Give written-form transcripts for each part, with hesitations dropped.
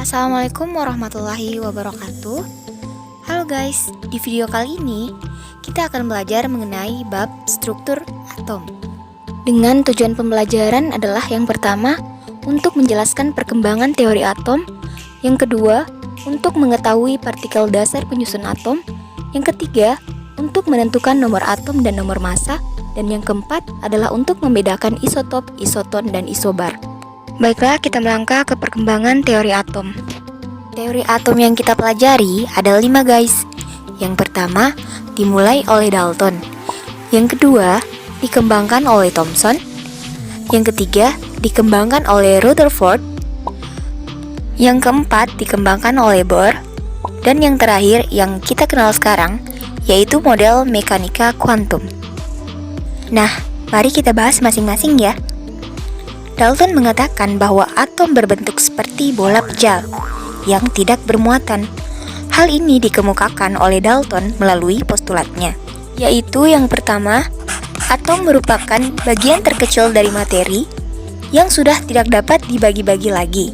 Assalamualaikum warahmatullahi wabarakatuh. Halo guys, di video kali ini kita akan belajar mengenai bab struktur atom. Dengan tujuan pembelajaran adalah yang pertama, untuk menjelaskan perkembangan teori atom. Yang kedua, untuk mengetahui partikel dasar penyusun atom. Yang ketiga, untuk menentukan nomor atom dan nomor massa. Dan yang keempat adalah untuk membedakan isotop, isoton, dan isobar. Baiklah, kita melangkah ke perkembangan teori atom. Teori atom yang kita pelajari ada 5 guys. Yang pertama, dimulai oleh Dalton. Yang kedua, dikembangkan oleh Thomson. Yang ketiga, dikembangkan oleh Rutherford. Yang keempat, dikembangkan oleh Bohr. Dan yang terakhir, yang kita kenal sekarang, yaitu model mekanika kuantum. Nah, mari kita bahas masing-masing ya. Dalton mengatakan bahwa atom berbentuk seperti bola pejal yang tidak bermuatan. Hal ini dikemukakan oleh Dalton melalui postulatnya, yaitu yang pertama, atom merupakan bagian terkecil dari materi yang sudah tidak dapat dibagi-bagi lagi.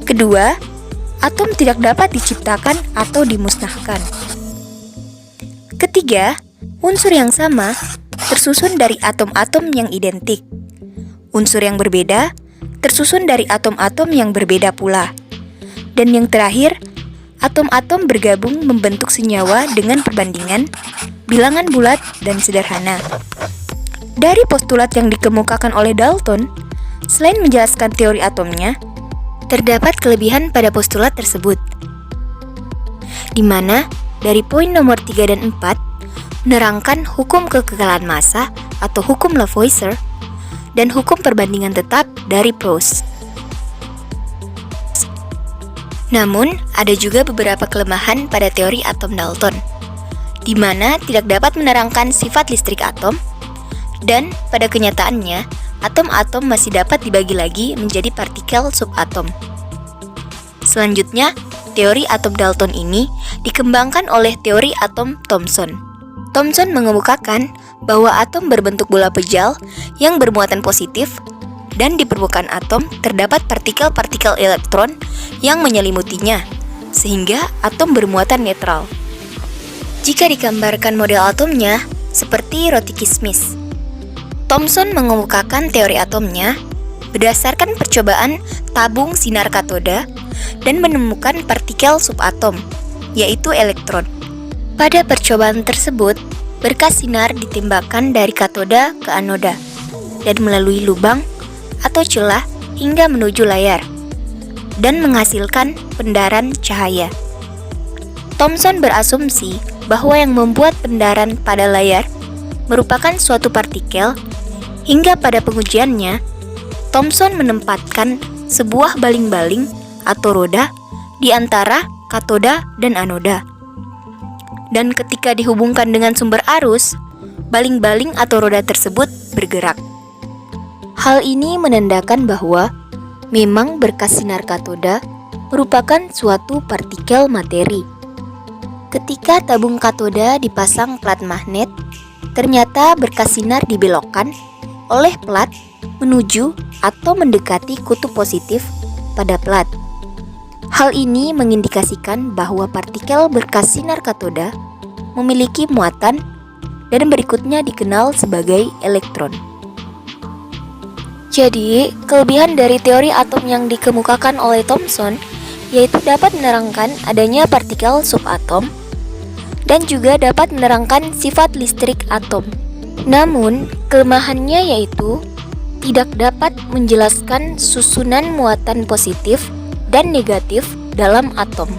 Kedua, atom tidak dapat diciptakan atau dimusnahkan. Ketiga, unsur yang sama tersusun dari atom-atom yang identik. Unsur yang berbeda tersusun dari atom-atom yang berbeda pula. Dan yang terakhir, atom-atom bergabung membentuk senyawa dengan perbandingan bilangan bulat dan sederhana. Dari postulat yang dikemukakan oleh Dalton, selain menjelaskan teori atomnya, terdapat kelebihan pada postulat tersebut, di mana dari poin nomor 3 dan 4 menerangkan hukum kekekalan massa atau hukum Lavoisier dan hukum perbandingan tetap dari Proust. Namun, ada juga beberapa kelemahan pada teori atom Dalton, di mana tidak dapat menerangkan sifat listrik atom, dan pada kenyataannya, atom-atom masih dapat dibagi lagi menjadi partikel subatom. Selanjutnya, teori atom Dalton ini dikembangkan oleh teori atom Thomson. Thomson mengemukakan bahwa atom berbentuk bola pejal yang bermuatan positif, dan di permukaan atom terdapat partikel-partikel elektron yang menyelimutinya, sehingga atom bermuatan netral. Jika digambarkan model atomnya seperti roti kismis, Thomson mengemukakan teori atomnya berdasarkan percobaan tabung sinar katoda dan menemukan partikel subatom, yaitu elektron. Pada percobaan tersebut, berkas sinar ditembakkan dari katoda ke anoda dan melalui lubang atau celah hingga menuju layar dan menghasilkan pendaran cahaya. Thomson berasumsi bahwa yang membuat pendaran pada layar merupakan suatu partikel, hingga pada pengujiannya, Thomson menempatkan sebuah baling-baling atau roda di antara katoda dan anoda. Dan ketika dihubungkan dengan sumber arus, baling-baling atau roda tersebut bergerak. Hal ini menandakan bahwa memang berkas sinar katoda merupakan suatu partikel materi. Ketika tabung katoda dipasang plat magnet, ternyata berkas sinar dibelokkan oleh plat menuju atau mendekati kutub positif pada plat. Hal ini mengindikasikan bahwa partikel berkas sinar katoda memiliki muatan dan berikutnya dikenal sebagai elektron. Jadi, kelebihan dari teori atom yang dikemukakan oleh Thomson yaitu dapat menerangkan adanya partikel subatom dan juga dapat menerangkan sifat listrik atom. Namun, kelemahannya yaitu tidak dapat menjelaskan susunan muatan positif dan negatif dalam atom,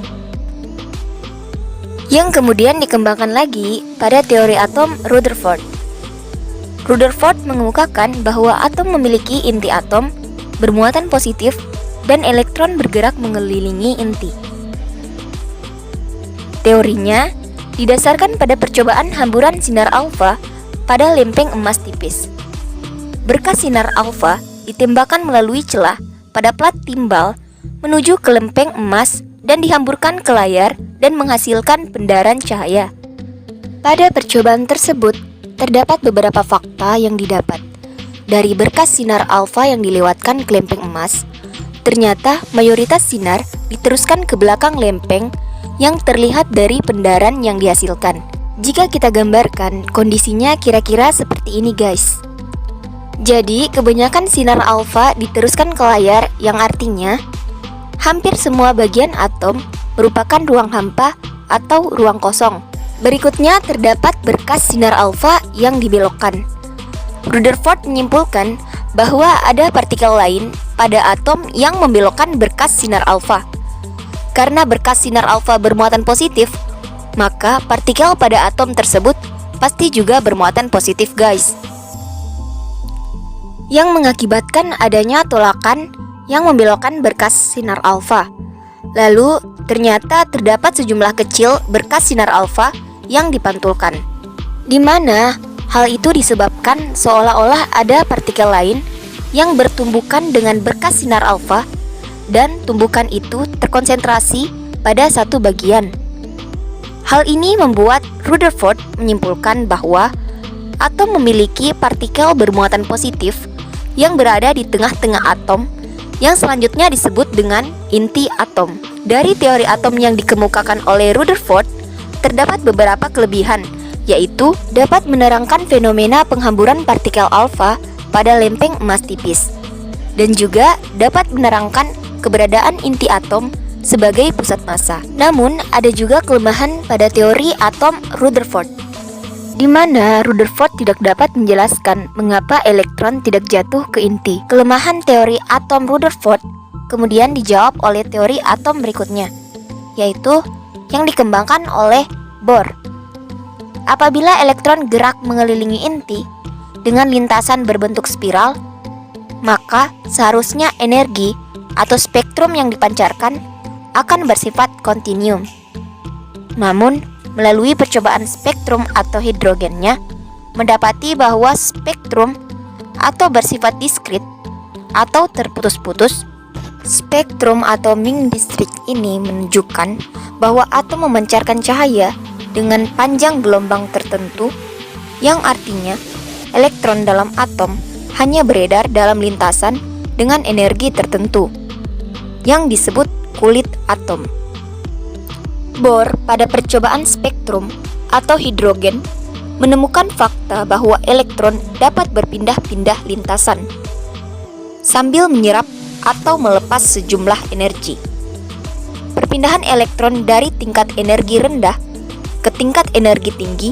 yang kemudian dikembangkan lagi pada teori atom Rutherford. Rutherford mengemukakan bahwa atom memiliki inti atom bermuatan positif dan elektron bergerak mengelilingi inti. Teorinya didasarkan pada percobaan hamburan sinar alfa pada lempeng emas tipis. Berkas sinar alfa ditembakkan melalui celah pada plat timbal menuju ke lempeng emas dan dihamburkan ke layar dan menghasilkan pendaran cahaya. Pada percobaan tersebut, terdapat beberapa fakta yang didapat. Dari berkas sinar alfa yang dilewatkan ke lempeng emas, Ternyata mayoritas sinar diteruskan ke belakang lempeng yang terlihat dari pendaran yang dihasilkan. Jika kita gambarkan, kondisinya kira-kira seperti ini guys. Jadi kebanyakan sinar alfa diteruskan ke layar, yang artinya hampir semua bagian atom merupakan ruang hampa atau ruang kosong. Berikutnya terdapat berkas sinar alfa yang dibelokkan. Rutherford menyimpulkan bahwa ada partikel lain pada atom yang membelokkan berkas sinar alfa. Karena berkas sinar alfa bermuatan positif, maka partikel pada atom tersebut pasti juga bermuatan positif guys, yang mengakibatkan adanya tolakan yang membelokkan berkas sinar alfa. Lalu ternyata terdapat sejumlah kecil berkas sinar alfa yang dipantulkan, di mana hal itu disebabkan seolah-olah ada partikel lain yang bertumbukan dengan berkas sinar alfa, dan tumbukan itu terkonsentrasi pada satu bagian. Hal ini membuat Rutherford menyimpulkan bahwa atom memiliki partikel bermuatan positif yang berada di tengah-tengah atom, yang selanjutnya disebut dengan inti atom. Dari teori atom yang dikemukakan oleh Rutherford, terdapat beberapa kelebihan, yaitu dapat menerangkan fenomena penghamburan partikel alfa pada lempeng emas tipis, dan juga dapat menerangkan keberadaan inti atom sebagai pusat massa. Namun, ada juga kelemahan pada teori atom Rutherford, di mana Rutherford tidak dapat menjelaskan mengapa elektron tidak jatuh ke inti. Kelemahan teori atom Rutherford kemudian dijawab oleh teori atom berikutnya, yaitu yang dikembangkan oleh Bohr. Apabila elektron gerak mengelilingi inti dengan lintasan berbentuk spiral, maka seharusnya energi atau spektrum yang dipancarkan akan bersifat kontinum. Namun, melalui percobaan spektrum atau hidrogennya, mendapati bahwa spektrum atau bersifat diskrit atau terputus-putus. Spektrum atau Ming district ini menunjukkan bahwa atom memancarkan cahaya dengan panjang gelombang tertentu, yang artinya elektron dalam atom hanya beredar dalam lintasan dengan energi tertentu, yang disebut kulit atom. Bohr pada percobaan spektrum atau hidrogen menemukan fakta bahwa elektron dapat berpindah-pindah lintasan sambil menyerap atau melepas sejumlah energi. Perpindahan elektron dari tingkat energi rendah ke tingkat energi tinggi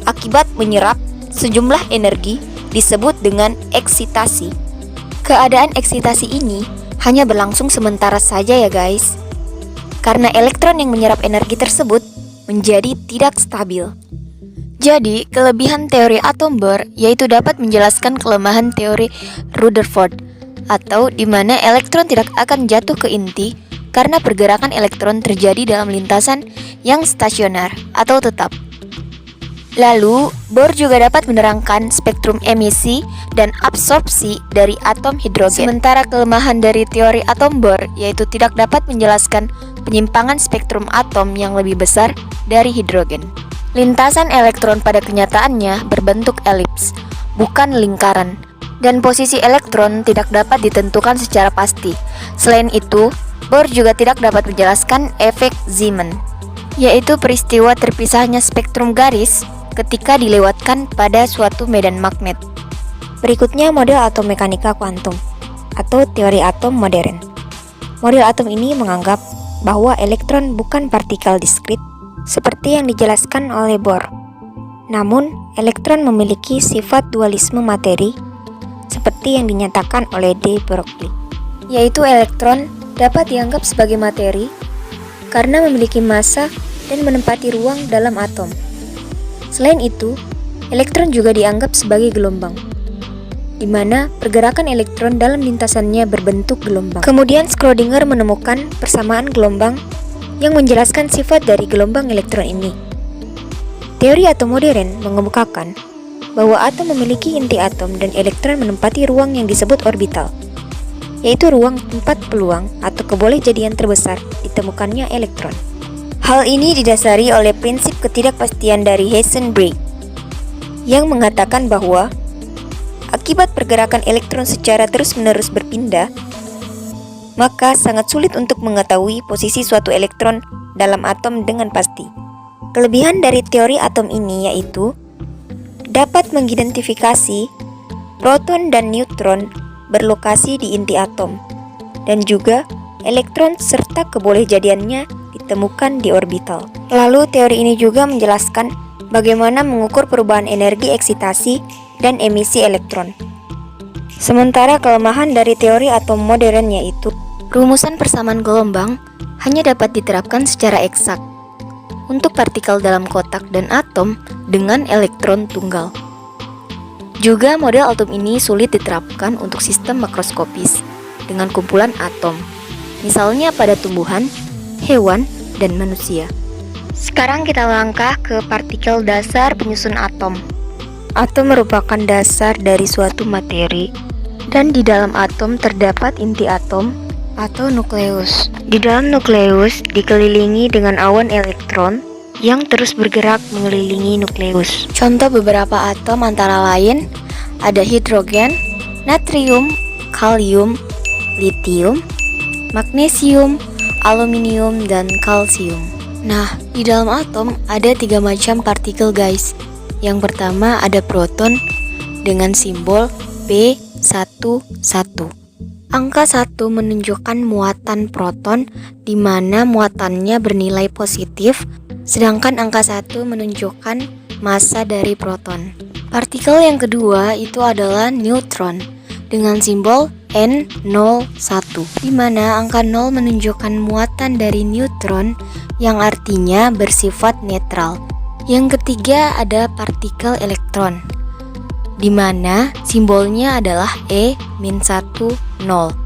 akibat menyerap sejumlah energi disebut dengan eksitasi. Keadaan eksitasi ini hanya berlangsung sementara saja ya guys, karena elektron yang menyerap energi tersebut menjadi tidak stabil. Jadi, kelebihan teori atom Bohr yaitu dapat menjelaskan kelemahan teori Rutherford, atau di mana elektron tidak akan jatuh ke inti karena pergerakan elektron terjadi dalam lintasan yang stasioner atau tetap. Lalu, Bohr juga dapat menerangkan spektrum emisi dan absorpsi dari atom hidrogen. Sementara kelemahan dari teori atom Bohr yaitu tidak dapat menjelaskan penyimpangan spektrum atom yang lebih besar dari hidrogen. Lintasan elektron pada kenyataannya berbentuk elips, bukan lingkaran, dan posisi elektron tidak dapat ditentukan secara pasti. Selain itu, Bohr juga tidak dapat menjelaskan efek Zeeman, yaitu peristiwa terpisahnya spektrum garis ketika dilewatkan pada suatu medan magnet. Berikutnya model atom mekanika kuantum atau teori atom modern. Model atom ini menganggap bahwa elektron bukan partikel diskrit seperti yang dijelaskan oleh Bohr. Namun, elektron memiliki sifat dualisme materi seperti yang dinyatakan oleh de Broglie, yaitu elektron dapat dianggap sebagai materi karena memiliki massa dan menempati ruang dalam atom. Selain itu, elektron juga dianggap sebagai gelombang, di mana pergerakan elektron dalam lintasannya berbentuk gelombang. Kemudian Schrödinger menemukan persamaan gelombang yang menjelaskan sifat dari gelombang elektron ini. Teori atom modern mengemukakan bahwa atom memiliki inti atom dan elektron menempati ruang yang disebut orbital, yaitu ruang tempat peluang atau kebolehjadian terbesar ditemukannya elektron. Hal ini didasari oleh prinsip ketidakpastian dari Heisenberg yang mengatakan bahwa akibat pergerakan elektron secara terus-menerus berpindah, maka sangat sulit untuk mengetahui posisi suatu elektron dalam atom dengan pasti. Kelebihan dari teori atom ini yaitu dapat mengidentifikasi proton dan neutron berlokasi di inti atom, dan juga elektron serta kebolehjadiannya ditemukan di orbital. Lalu teori ini juga menjelaskan bagaimana mengukur perubahan energi eksitasi dan emisi elektron. Sementara kelemahan dari teori atom modern yaitu rumusan persamaan gelombang hanya dapat diterapkan secara eksak untuk partikel dalam kotak dan atom dengan elektron tunggal. Juga model atom ini sulit diterapkan untuk sistem makroskopis dengan kumpulan atom, misalnya pada tumbuhan, hewan, dan manusia. Sekarang kita melangkah ke partikel dasar penyusun atom. Atom merupakan dasar dari suatu materi, dan di dalam atom terdapat inti atom atau nukleus. Di dalam nukleus dikelilingi dengan awan elektron yang terus bergerak mengelilingi nukleus. Contoh beberapa atom antara lain ada hidrogen, natrium, kalium, litium, magnesium, aluminium, dan kalsium. Nah, di dalam atom ada 3 macam partikel guys. Yang pertama ada proton dengan simbol P11. Angka 1 menunjukkan muatan proton di mana muatannya bernilai positif, sedangkan angka 1 menunjukkan massa dari proton. Partikel yang kedua itu adalah neutron dengan simbol N01, di mana angka 0 menunjukkan muatan dari neutron yang artinya bersifat netral. Yang ketiga ada partikel elektron, di mana simbolnya adalah E-10. -1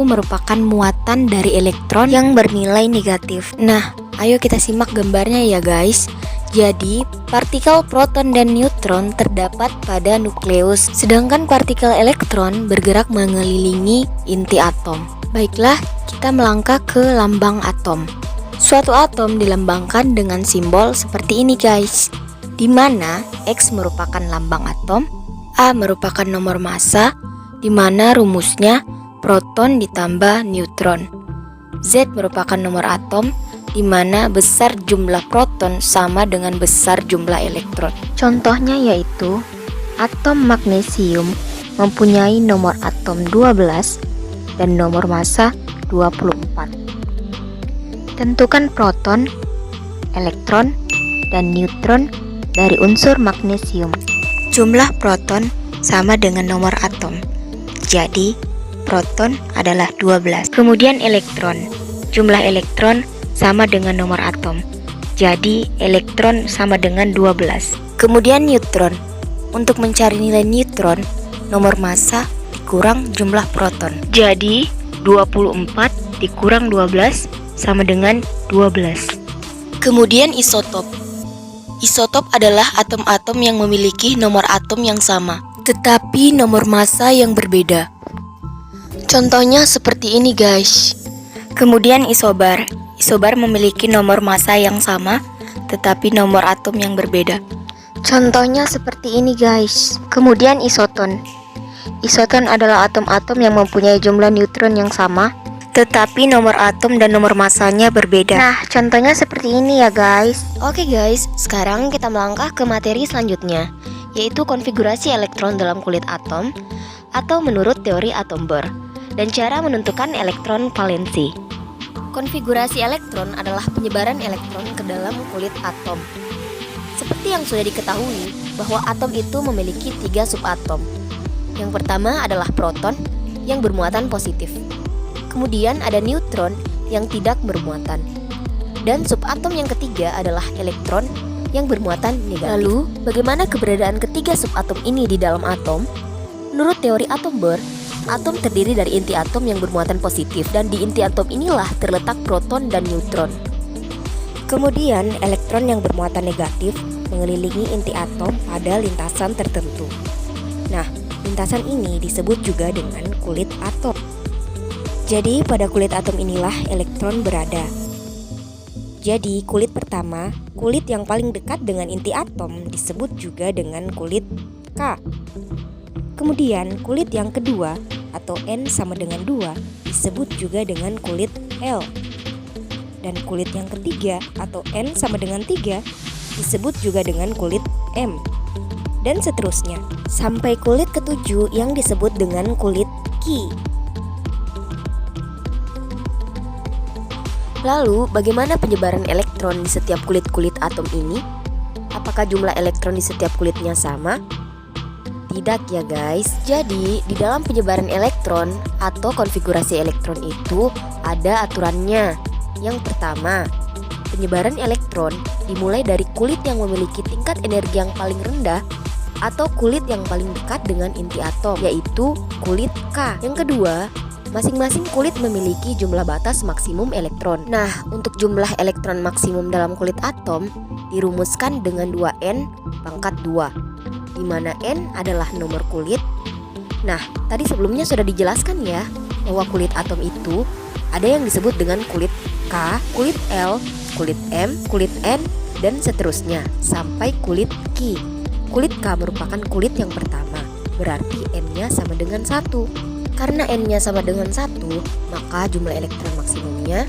merupakan muatan dari elektron yang bernilai negatif. Nah, ayo kita simak gambarnya ya guys. Jadi, partikel proton dan neutron terdapat pada nukleus, sedangkan partikel elektron bergerak mengelilingi inti atom. Baiklah, kita melangkah ke lambang atom. Suatu atom dilambangkan dengan simbol seperti ini guys, di mana X merupakan lambang atom, A merupakan nomor massa, di mana rumusnya proton ditambah neutron, Z merupakan nomor atom, di mana besar jumlah proton sama dengan besar jumlah elektron. Contohnya yaitu atom magnesium mempunyai nomor atom 12 dan nomor massa 24. Tentukan proton, elektron, dan neutron dari unsur magnesium. Jumlah proton sama dengan nomor atom. Jadi, proton adalah 12. Kemudian elektron. Jumlah elektron sama dengan nomor atom. Jadi, elektron sama dengan 12. Kemudian neutron. Untuk mencari nilai neutron, nomor massa dikurang jumlah proton. Jadi, 24 dikurang 12 sama dengan 12. Kemudian isotop. Isotop adalah atom-atom yang memiliki nomor atom yang sama, tetapi nomor massa yang berbeda. Contohnya seperti ini guys. Kemudian isobar. Isobar memiliki nomor massa yang sama, tetapi nomor atom yang berbeda. Contohnya seperti ini guys. Kemudian isoton. Isoton adalah atom-atom yang mempunyai jumlah neutron yang sama, tetapi nomor atom dan nomor massanya berbeda. Nah, contohnya seperti ini ya guys. Oke guys, sekarang kita melangkah ke materi selanjutnya, yaitu konfigurasi elektron dalam kulit atom, atau menurut teori atom Bohr, dan cara menentukan elektron valensi. Konfigurasi elektron adalah penyebaran elektron ke dalam kulit atom. Seperti yang sudah diketahui, bahwa atom itu memiliki 3 subatom. Yang pertama adalah proton yang bermuatan positif. Kemudian ada neutron yang tidak bermuatan. Dan subatom yang ketiga adalah elektron yang bermuatan negatif. Lalu, bagaimana keberadaan ketiga subatom ini di dalam atom? Menurut teori atom Bohr, atom terdiri dari inti atom yang bermuatan positif, dan di inti atom inilah terletak proton dan neutron. Kemudian, elektron yang bermuatan negatif mengelilingi inti atom pada lintasan tertentu. Nah, lintasan ini disebut juga dengan kulit atom. Jadi, pada kulit atom inilah elektron berada. Jadi, kulit pertama, kulit yang paling dekat dengan inti atom, disebut juga dengan kulit K. Kemudian, kulit yang kedua, atau N sama dengan 2, disebut juga dengan kulit L. Dan kulit yang ketiga atau N sama dengan 3 disebut juga dengan kulit M. Dan seterusnya sampai kulit ketujuh yang disebut dengan kulit Ki. Lalu, bagaimana penyebaran elektron di setiap kulit-kulit atom ini? Apakah jumlah elektron di setiap kulitnya sama? Tidak ya guys. Jadi, di dalam penyebaran elektron atau konfigurasi elektron itu ada aturannya. Yang pertama, penyebaran elektron dimulai dari kulit yang memiliki tingkat energi yang paling rendah atau kulit yang paling dekat dengan inti atom, yaitu kulit K. Yang kedua, masing-masing kulit memiliki jumlah batas maksimum elektron. Nah, untuk jumlah elektron maksimum dalam kulit atom dirumuskan dengan 2N pangkat 2, di mana N adalah nomor kulit. Nah, tadi sebelumnya sudah dijelaskan ya, bahwa kulit atom itu ada yang disebut dengan kulit K, kulit L, kulit M, kulit N, dan seterusnya sampai kulit Ki. Kulit K merupakan kulit yang pertama, berarti N-nya sama dengan 1. Karena N-nya sama dengan 1, maka jumlah elektron maksimumnya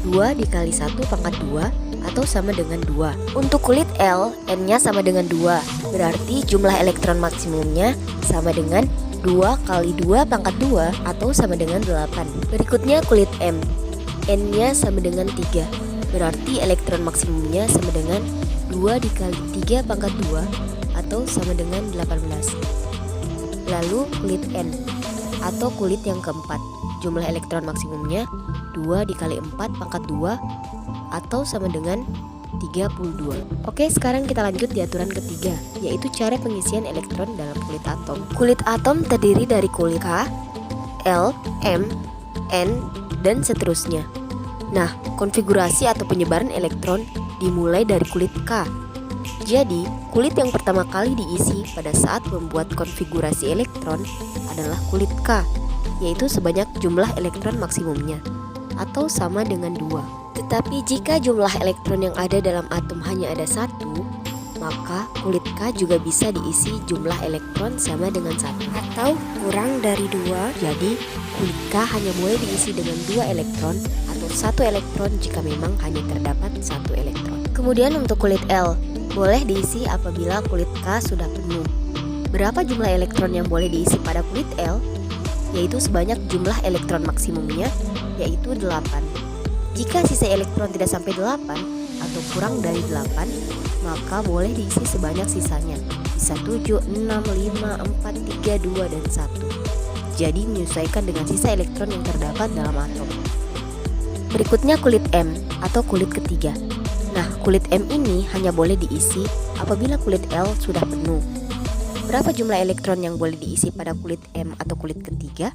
2 dikali 1 pangkat 2 atau sama dengan 2. Untuk kulit L, N-nya sama dengan 2, berarti jumlah elektron maksimumnya sama dengan 2 kali 2 pangkat 2 atau sama dengan 8. Berikutnya kulit M, N-nya sama dengan 3, berarti elektron maksimumnya sama dengan 2 dikali 3 pangkat 2 atau sama dengan 18. Lalu kulit N atau kulit yang keempat, jumlah elektron maksimumnya 2 dikali 4 pangkat 2 atau sama dengan 32. Oke, sekarang kita lanjut di aturan ketiga, yaitu cara pengisian elektron dalam kulit atom. Kulit atom terdiri dari kulit K, L, M, N, dan seterusnya. Nah, konfigurasi atau penyebaran elektron dimulai dari kulit K. Jadi, kulit yang pertama kali diisi pada saat membuat konfigurasi elektron adalah kulit K, yaitu sebanyak jumlah elektron maksimumnya, atau sama dengan 2. Tetapi jika jumlah elektron yang ada dalam atom hanya ada 1, maka kulit K juga bisa diisi jumlah elektron sama dengan 1 Atau kurang dari 2. Jadi, kulit K hanya boleh diisi dengan 2 elektron atau 1 elektron jika memang hanya terdapat 1 elektron. Kemudian untuk kulit L, boleh diisi apabila kulit K sudah penuh. Berapa jumlah elektron yang boleh diisi pada kulit L? Yaitu sebanyak jumlah elektron maksimumnya, yaitu 8. Jika sisa elektron tidak sampai 8 atau kurang dari 8, maka boleh diisi sebanyak sisanya, bisa 7, 6, 5, 4, 3, 2, dan 1. Jadi menyesuaikan dengan sisa elektron yang terdapat dalam atom. Berikutnya kulit M atau kulit ketiga. Nah, kulit M ini hanya boleh diisi apabila kulit L sudah penuh. Berapa jumlah elektron yang boleh diisi pada kulit M atau kulit ketiga?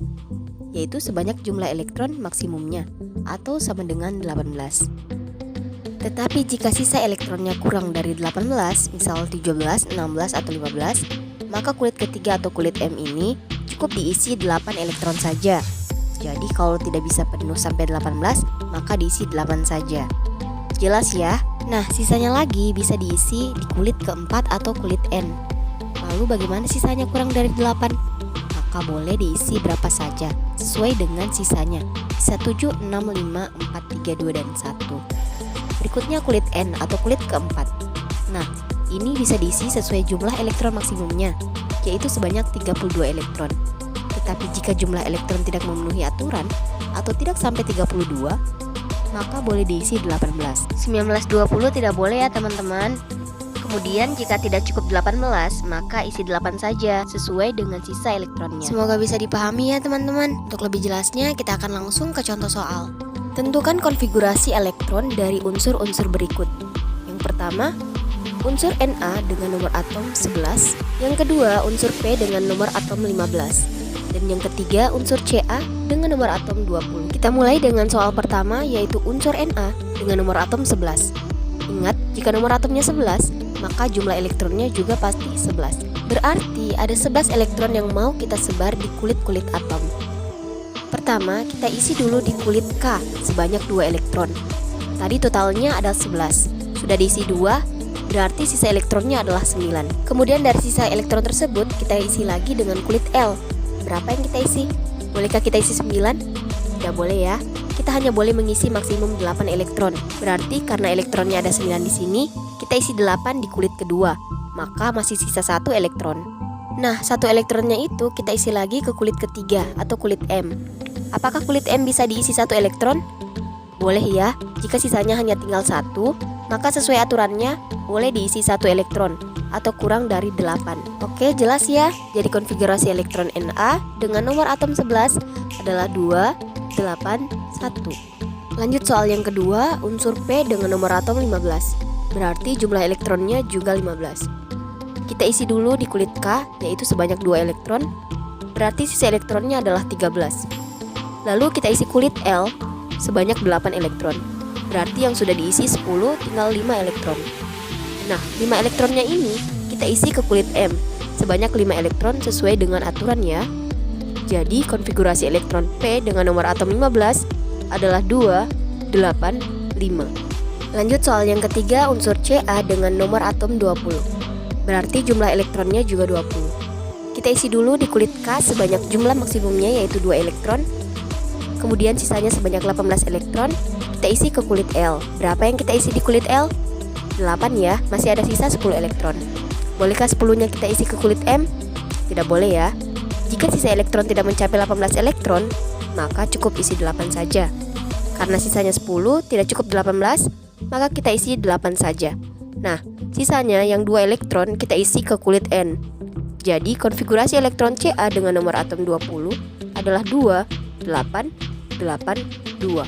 Yaitu sebanyak jumlah elektron maksimumnya, atau sama dengan 18. Tetapi jika sisa elektronnya kurang dari 18, misal 17, 16, atau 15, maka kulit ketiga atau kulit M ini cukup diisi 8 elektron saja. Jadi kalau tidak bisa penuh sampai 18, maka diisi 8 saja. Jelas ya? Nah, sisanya lagi bisa diisi di kulit keempat atau kulit N. Lalu bagaimana sisanya kurang dari 8? Maka boleh diisi berapa saja, sesuai dengan sisanya. Bisa 7, 6, 5, 4, 3, 2, dan 1. Berikutnya kulit N atau kulit keempat. Nah, ini bisa diisi sesuai jumlah elektron maksimumnya, yaitu sebanyak 32 elektron. Tetapi jika jumlah elektron tidak memenuhi aturan atau tidak sampai 32, maka boleh diisi 18. 19, 20 tidak boleh ya teman-teman. Kemudian jika tidak cukup 18, maka isi 8 saja sesuai dengan sisa elektronnya. Semoga bisa dipahami ya teman-teman. Untuk lebih jelasnya kita akan langsung ke contoh soal. Tentukan konfigurasi elektron dari unsur-unsur berikut. Yang pertama, unsur Na dengan nomor atom 11. Yang kedua, unsur P dengan nomor atom 15. Dan yang ketiga, unsur Ca dengan nomor atom 20. Kita mulai dengan soal pertama, yaitu unsur Na dengan nomor atom 11. Ingat, jika nomor atomnya 11, maka jumlah elektronnya juga pasti 11. Berarti ada 11 elektron yang mau kita sebar di kulit-kulit atom. Pertama, kita isi dulu di kulit K sebanyak 2 elektron. Tadi totalnya ada 11. Sudah diisi 2, berarti sisa elektronnya adalah 9. Kemudian dari sisa elektron tersebut, kita isi lagi dengan kulit L. Berapa yang kita isi? Bolehkah kita isi 9? Tidak boleh ya. Kita hanya boleh mengisi maksimum 8 elektron. Berarti karena elektronnya ada 9 di sini, kita isi 8 di kulit kedua. Maka masih sisa 1 elektron. Nah, 1 elektronnya itu kita isi lagi ke kulit ketiga atau kulit M. Apakah kulit M bisa diisi 1 elektron? Boleh ya. Jika sisanya hanya tinggal 1, maka sesuai aturannya boleh diisi 1 elektron atau kurang dari 8. Oke, jelas ya. Jadi konfigurasi elektron Na dengan nomor atom 11 adalah 2, 8, 1. Lanjut soal yang kedua, unsur P dengan nomor atom 15. Berarti jumlah elektronnya juga 15. Kita isi dulu di kulit K, yaitu sebanyak 2 elektron. Berarti sisa elektronnya adalah 13. Lalu kita isi kulit L sebanyak 8 elektron. Berarti yang sudah diisi 10 tinggal 5 elektron. Nah, 5 elektronnya ini kita isi ke kulit M sebanyak 5 elektron sesuai dengan aturan ya. Jadi konfigurasi elektron P dengan nomor atom 15 adalah 2, 8, 5. Lanjut soal yang ketiga, unsur Ca dengan nomor atom 20. Berarti jumlah elektronnya juga 20. Kita isi dulu di kulit K sebanyak jumlah maksimumnya yaitu 2 elektron. Kemudian sisanya sebanyak 18 elektron. Kita isi ke kulit L. Berapa yang kita isi di kulit L? 8 ya, masih ada sisa 10 elektron. Bolehkah 10-nya kita isi ke kulit M? Tidak boleh ya. Jika sisa elektron tidak mencapai 18 elektron, maka cukup isi 8 saja. Karena sisanya 10 tidak cukup 18, maka kita isi 8 saja. Nah, sisanya yang 2 elektron kita isi ke kulit N. Jadi konfigurasi elektron Ca dengan nomor atom 20 adalah 2, 8, 8, 2.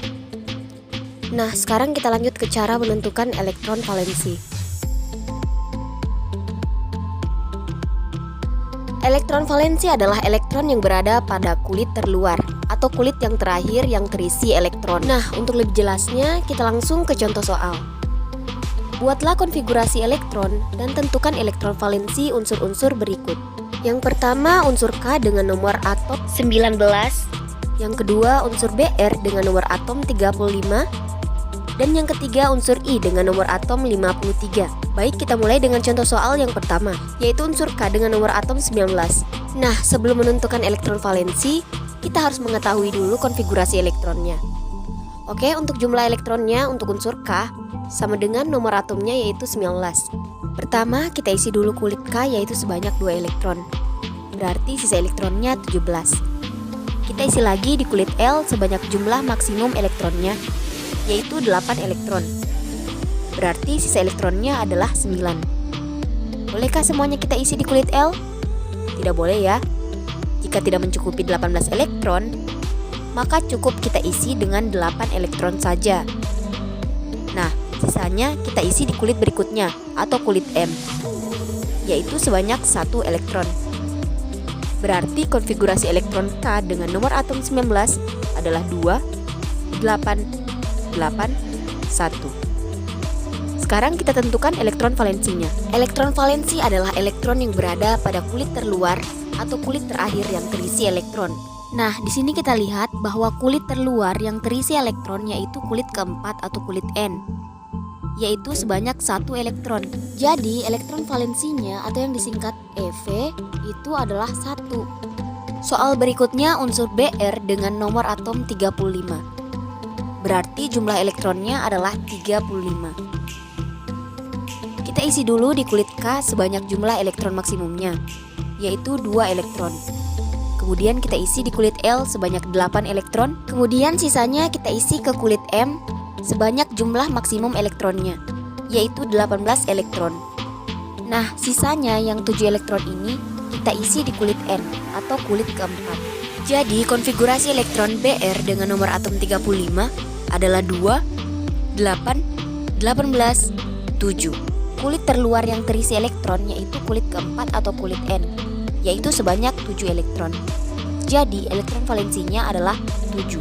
Nah, sekarang kita lanjut ke cara menentukan elektron valensi. Elektron valensi adalah elektron yang berada pada kulit terluar atau kulit yang terakhir yang terisi elektron. Nah, untuk lebih jelasnya, kita langsung ke contoh soal. Buatlah konfigurasi elektron dan tentukan elektron valensi unsur-unsur berikut. Yang pertama, unsur K dengan nomor atom 19. Yang kedua, unsur Br dengan nomor atom 35. Dan yang ketiga, unsur I dengan nomor atom 53. Baik, kita mulai dengan contoh soal yang pertama, yaitu unsur K dengan nomor atom 19. Nah, sebelum menentukan elektron valensi, kita harus mengetahui dulu konfigurasi elektronnya. Oke, untuk jumlah elektronnya untuk unsur K sama dengan nomor atomnya yaitu 19. Pertama, kita isi dulu kulit K yaitu sebanyak 2 elektron. Berarti sisa elektronnya 17. Kita isi lagi di kulit L sebanyak jumlah maksimum elektronnya yaitu 8 elektron. Berarti sisa elektronnya adalah 9. Bolehkah semuanya kita isi di kulit L? Tidak boleh ya. Jika tidak mencukupi 18 elektron, maka cukup kita isi dengan 8 elektron saja. Nah, sisanya kita isi di kulit berikutnya atau kulit M, yaitu sebanyak 1 elektron. Berarti konfigurasi elektron K dengan nomor atom 19 adalah 2, 8, 8, 1. Sekarang kita tentukan elektron valensinya. Elektron valensi adalah elektron yang berada pada kulit terluar atau kulit terakhir yang terisi elektron. Nah, di sini kita lihat bahwa kulit terluar yang terisi elektron yaitu kulit keempat atau kulit N, yaitu sebanyak 1 elektron. Jadi, elektron valensinya atau yang disingkat EV itu adalah 1. Soal berikutnya unsur Br dengan nomor atom 35. Berarti jumlah elektronnya adalah 35. Kita isi dulu di kulit K sebanyak jumlah elektron maksimumnya, yaitu 2 elektron. Kemudian kita isi di kulit L sebanyak 8 elektron. Kemudian sisanya kita isi ke kulit M sebanyak jumlah maksimum elektronnya, yaitu 18 elektron. Nah, sisanya yang 7 elektron ini kita isi di kulit N atau kulit keempat. Jadi konfigurasi elektron Br dengan nomor atom 35 adalah 2, 8, 18, 7. Kulit terluar yang terisi elektron yaitu kulit keempat atau kulit N, yaitu sebanyak 7 elektron. Jadi elektron valensinya adalah 7.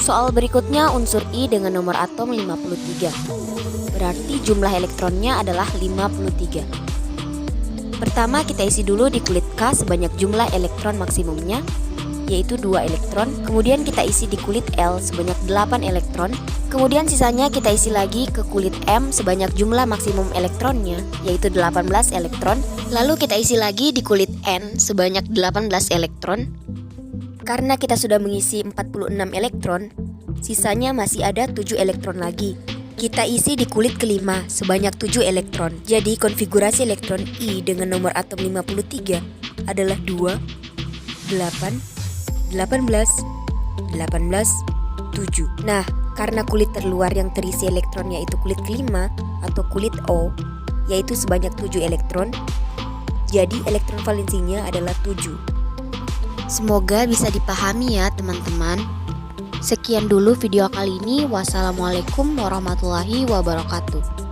Soal berikutnya unsur I dengan nomor atom 53. Berarti jumlah elektronnya adalah 53. Pertama kita isi dulu di kulit K sebanyak jumlah elektron maksimumnya, yaitu 2 elektron. Kemudian kita isi di kulit L sebanyak 8 elektron. Kemudian sisanya kita isi lagi ke kulit M sebanyak jumlah maksimum elektronnya, yaitu 18 elektron. Lalu kita isi lagi di kulit N sebanyak 18 elektron. Karena kita sudah mengisi 46 elektron, sisanya masih ada 7 elektron lagi. Kita isi di kulit kelima sebanyak 7 elektron. Jadi konfigurasi elektron I dengan nomor atom 53 adalah 2, 8, 18, 18, 7. Nah, karena kulit terluar yang terisi elektronnya itu kulit kelima atau kulit O, yaitu sebanyak 7 elektron, jadi elektron valensinya adalah 7. Semoga bisa dipahami ya teman-teman. Sekian dulu video kali ini. Wassalamualaikum warahmatullahi wabarakatuh.